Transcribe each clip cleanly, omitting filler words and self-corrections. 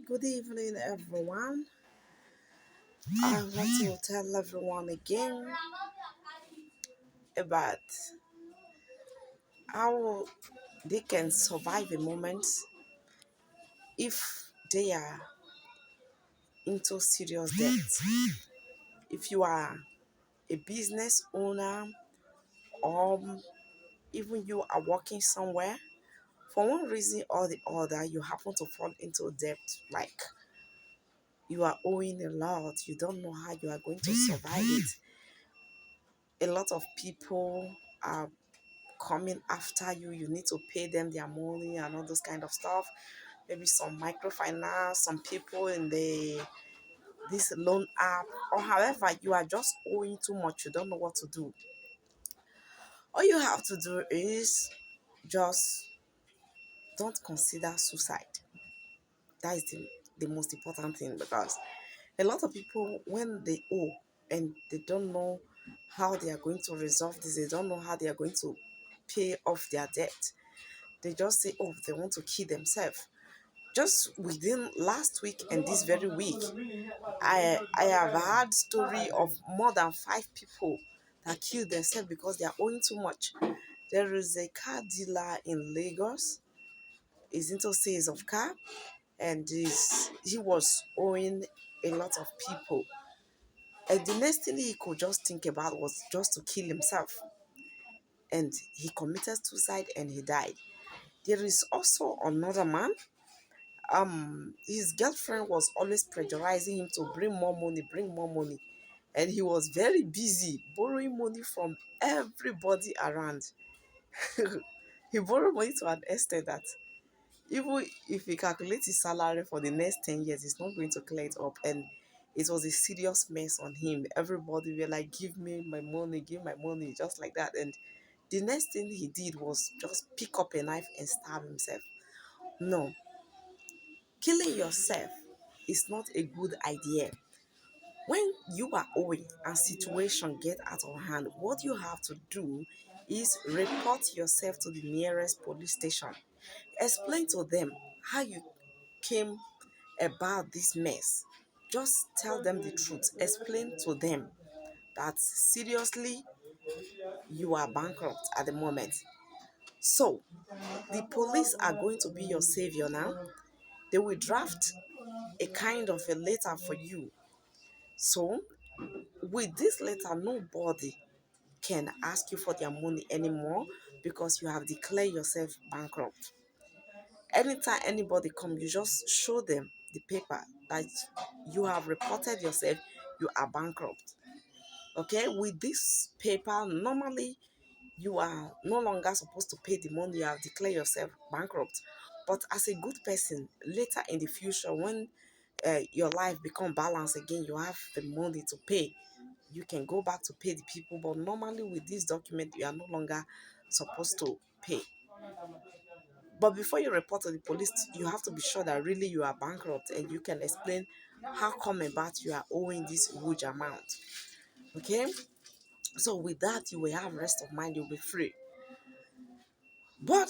Good evening, everyone. I want to tell everyone again about how they can survive a moment if they are into serious debt. If you are a business owner or even you are working somewhere, for one reason or the other, you happen to fall into debt, like you are owing a lot, you don't know how you are going to survive it. A lot of people are coming after you. You need to pay them their money and all those kind of stuff. Maybe some microfinance, some people in this loan app, or however you are just owing too much, you don't know what to do. All you have to do is just don't consider suicide. That is the most important thing, because a lot of people, when they owe and they don't know how they are going to resolve this, they don't know how they are going to pay off their debt, they just say, oh, they want to kill themselves. Just within last week and this very week, I have heard story of more than 5 people that killed themselves because they are owing too much. There is a car dealer in Lagos. He's into sales of car, and he was owing a lot of people. And the next thing he could just think about was just to kill himself. And he committed suicide and he died. There is also another man. His girlfriend was always pressurizing him to bring more money. And he was very busy borrowing money from everybody around. He borrowed money to an extent that even if he calculates his salary for the next 10 years, he's not going to clear it up. And it was a serious mess on him. Everybody were like, give my money, just like that. And the next thing he did was just pick up a knife and stab himself. No, killing yourself is not a good idea. When you are owing and situation get out of hand, what you have to do is report yourself to the nearest police station. Explain to them how you came about this mess. Just tell them the truth. Explain to them that seriously you are bankrupt at the moment. So the police are going to be your savior now. They will draft a kind of a letter for you. So with this letter, nobody can ask you for their money anymore because you have declared yourself bankrupt. Anytime anybody come, you just show them the paper that you have reported yourself, you are bankrupt. Okay, with this paper, normally you are no longer supposed to pay the money, you have declared yourself bankrupt. But as a good person, later in the future, when your life become balanced again, you have the money to pay, you can go back to pay the people. But normally with this document, you are no longer supposed to pay. But before you report to the police, you have to be sure that really you are bankrupt, and you can explain how come about you are owing this huge amount. Okay, so with that, you will have rest of mind, you'll be free. But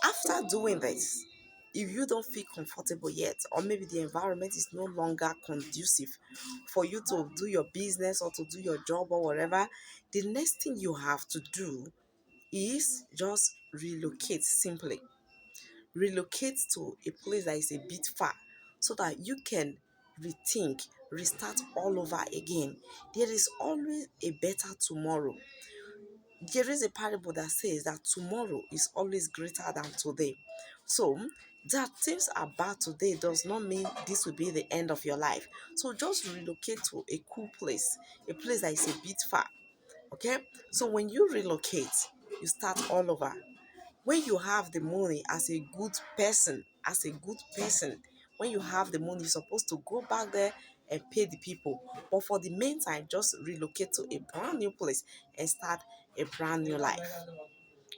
after doing this, if you don't feel comfortable yet, or maybe the environment is no longer conducive for you to do your business or to do your job or whatever, the next thing you have to do is just relocate. Simply relocate to a place that is a bit far so that you can rethink, restart all over again. There is always a better tomorrow. There is a parable that says that tomorrow is always greater than today. So that things are bad today does not mean this will be the end of your life. So just relocate to a cool place, a place that is a bit far. Okay, so when you relocate, you start all over. When you have the money, as a good person, when you have the money, you're supposed to go back there and pay the people. But for the meantime, just relocate to a brand new place and start a brand new life.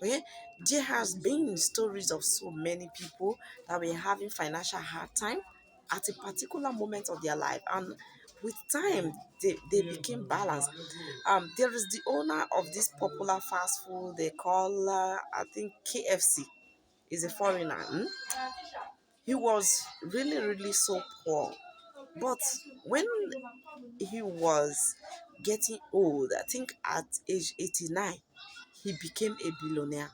Okay, there has been stories of so many people that were having financial hard time at a particular moment of their life, and with time they became balanced. There is the owner of this popular fast food they call I think KFC, is a foreigner. He was really, really so poor. But when he was getting old, I think at age 89, he became a billionaire.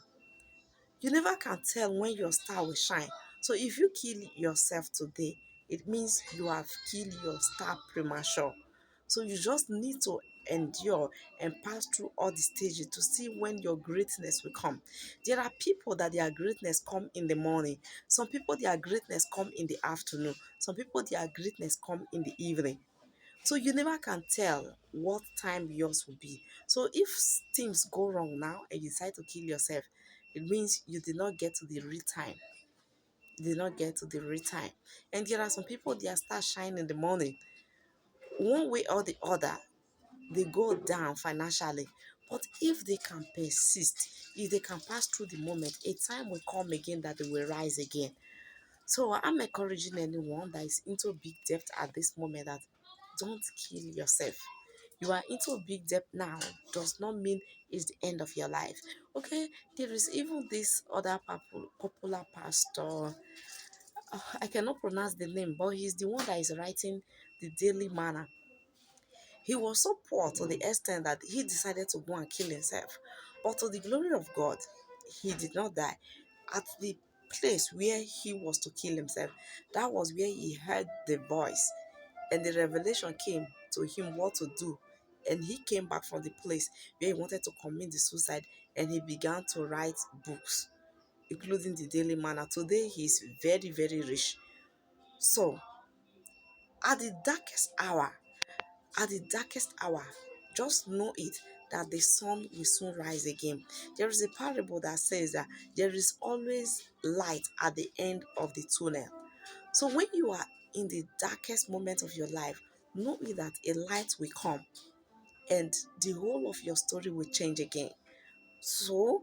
You never can tell when your star will shine. So if you kill yourself today, it means you have killed your star premature. So you just need to endure and pass through all the stages to see when your greatness will come. There are people that their greatness come in the morning. Some people their greatness come in the afternoon. Some people their greatness come in the evening. So you never can tell what time yours will be. So if things go wrong now and you decide to kill yourself, it means you did not get to the real time. You did not get to the real time. And there are some people they start shining in the morning. One way or the other, they go down financially. But if they can persist, if they can pass through the moment, a time will come again that they will rise again. So I'm encouraging anyone that is into big debt at this moment that don't kill yourself. You are into big debt now does not mean it's the end of your life. Okay, there is even this other popular pastor. I cannot pronounce the name, but he's the one that is writing the Daily Manna. He was so poor to the extent that he decided to go and kill himself. But to the glory of God, he did not die. At the place where he was to kill himself, that was where he heard the voice, and the revelation came to him what to do. And he came back from the place where he wanted to commit the suicide, and he began to write books, including the Daily Manna. Today, he is very, very rich. So, at the darkest hour, at the darkest hour, just know it that the sun will soon rise again. There is a parable that says that there is always light at the end of the tunnel. So when you are in the darkest moment of your life, know it that a light will come and the whole of your story will change again. So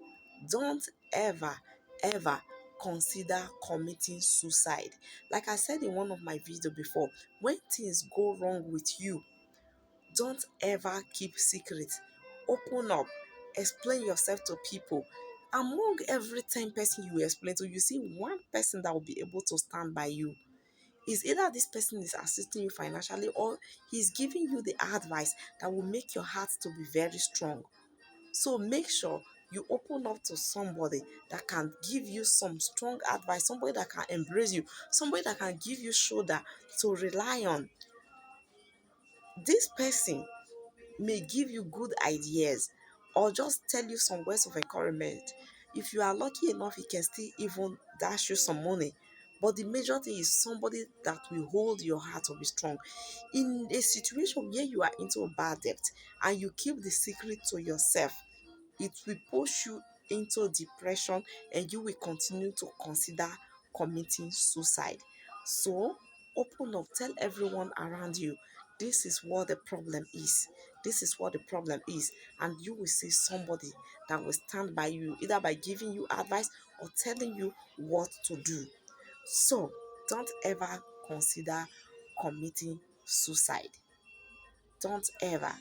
don't ever, ever consider committing suicide. Like I said in one of my videos before, when things go wrong with you, don't ever keep secret. Open up. Explain yourself to people. Among every 10 person you explain to, you see one person that will be able to stand by you. Is either this person is assisting you financially or he's giving you the advice that will make your heart to be very strong. So make sure you open up to somebody that can give you some strong advice, somebody that can embrace you, somebody that can give you shoulder to rely on. This person may give you good ideas or just tell you some words of encouragement. If you are lucky enough, he can still even dash you some money. But the major thing is somebody that will hold your heart to be strong. In a situation where you are into a bad debt and you keep the secret to yourself, it will push you into depression and you will continue to consider committing suicide. So, open up, tell everyone around you this is what the problem is. This is what the problem is, and you will see somebody that will stand by you either by giving you advice or telling you what to do. So, don't ever consider committing suicide. Don't ever.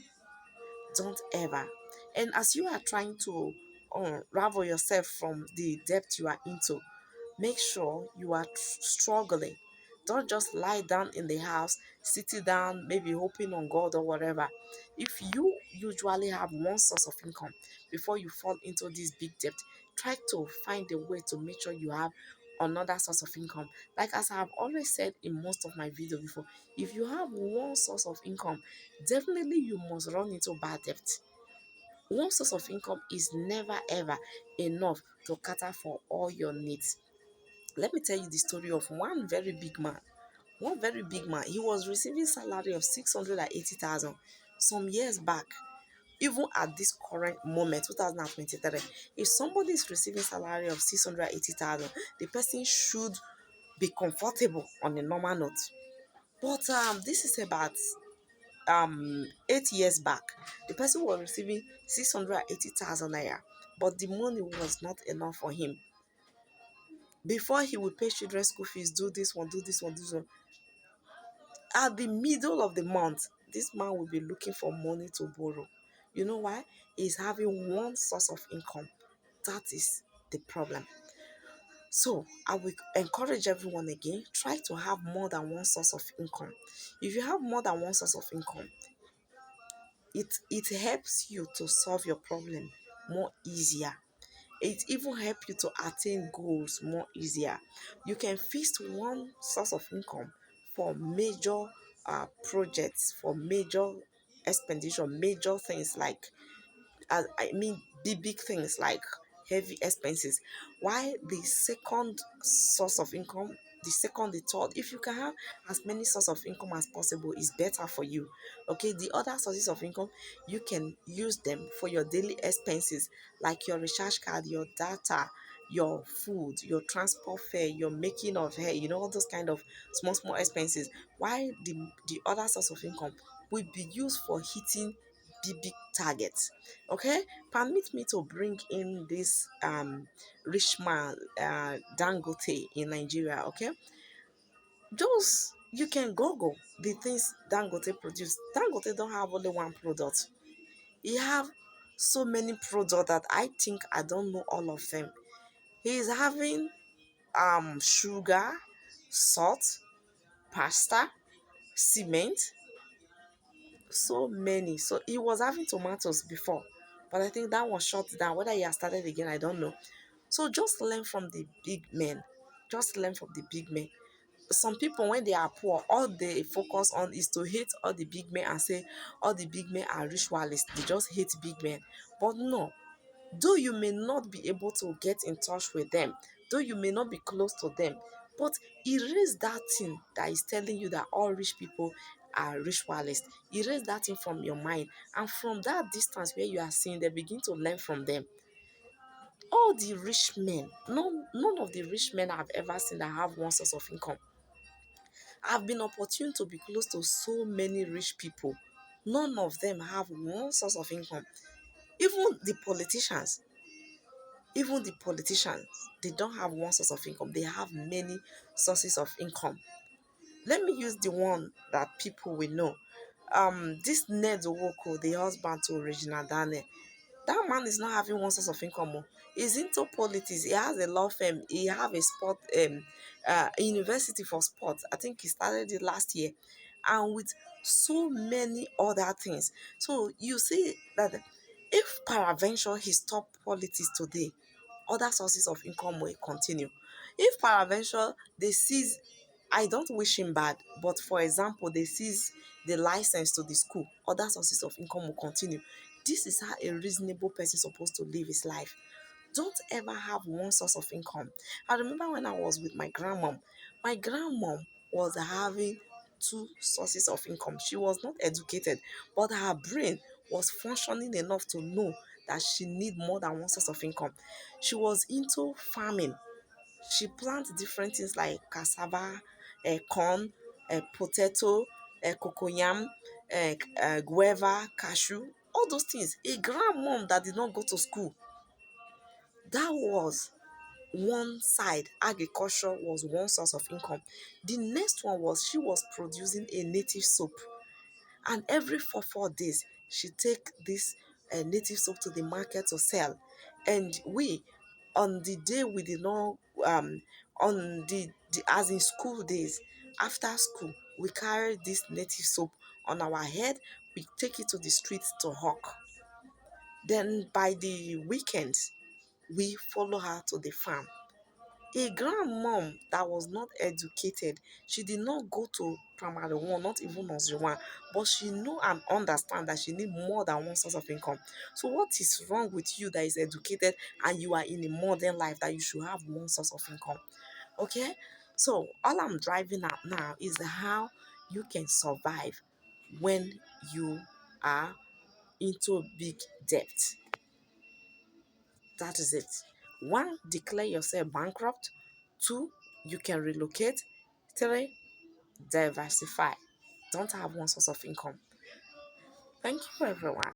Don't ever. And as you are trying to unravel yourself from the depth you are into, make sure you are struggling. Don't just lie down in the house, sitting down, maybe hoping on God or whatever. If you usually have one source of income before you fall into this big debt, try to find a way to make sure you have another source of income. Like as I have always said in most of my videos before, if you have one source of income, definitely you must run into bad debt. One source of income is never ever enough to cater for all your needs. Let me tell you the story of one very big man. One very big man. He was receiving salary of 680,000 some years back. Even at this current moment, 2023, if somebody is receiving salary of 680,000, the person should be comfortable on a normal note. But this is about 8 years back. The person was receiving 680,000 naira, but the money was not enough for him. Before he would pay children's school fees, do this one, do this one, do this one. At the middle of the month, this man will be looking for money to borrow. You know why? He's having one source of income. That is the problem. So I will encourage everyone again, try to have more than one source of income. If you have more than one source of income, it helps you to solve your problem more easier. It even help you to attain goals more easier. You can fix one source of income for major projects, for major expenditure, major things like I mean big things like heavy expenses. Why the second source of income, the second, the third, if you can have as many source of income as possible, is better for you. Okay, the other sources of income, you can use them for your daily expenses like your recharge card, your data, your food, your transport fare, your making of hair, all those kind of small expenses. Why the other source of income will be used for hitting big targets. Okay, permit me to bring in this rich man, Dangote in Nigeria. Okay, just you can google the things Dangote produce. Dangote don't have only one product. He have so many products that I think I don't know all of them. He is having sugar, salt, pasta, cement, so many. So he was having tomatoes before, but I think that was shut down. Whether he has started again, I don't know. So just learn from the big men. Just learn from the big men. Some people, when they are poor, all they focus on is to hate all the big men and say all the big men are ritualists. They just hate big men. But no, though you may not be able to get in touch with them, though you may not be close to them, but erase that thing that is telling you that all rich people are ritualists. Erase that thing from your mind, and from that distance where you are seeing them, begin to learn from them. All the rich men, none of the rich men I've ever seen that have one source of income. I've been opportune to be close to so many rich people. None of them have one source of income. Even the politicians, even the politicians, they don't have one source of income. They have many sources of income. Let me use the one that people will know. This Ned Owoko, the husband to Regina Dane, that man is not having one source of income. Oh. He's into politics. He has a law firm. He have a sport university for sports. I think he started it last year, and with so many other things. So you see that if paraventure he stop politics today, other sources of income will continue. If paraventure they seize, I don't wish him bad, but for example, they seize the license to the school, other sources of income will continue. This is how a reasonable person is supposed to live his life. Don't ever have one source of income. I remember when I was with my grandmom was having two sources of income. She was not educated, but her brain was functioning enough to know that she need more than one source of income. She was into farming. She plants different things like cassava, corn, potato, cocoyam, guava, cashew, all those things. A grandmom that did not go to school, that was one side. Agriculture was one source of income. The next one was she was producing a native soap, and every 4 days she take this native soap to the market to sell. And we, on the day we did not on the as in school days, after school we carry this native soap on our head. We take it to the streets to hawk. Then by the weekends we follow her to the farm. A grandmom that was not educated, she did not go to primary one, not even nursery one, but she know and understand that she need more than one source of income. So what is wrong with you that is educated and you are in a modern life that you should have one source of income? Okay, so all I'm driving at now is how you can survive when you are into big debt. That is it. One, declare yourself bankrupt. Two, you can relocate. Three, diversify. Don't have one source of income. Thank you, everyone.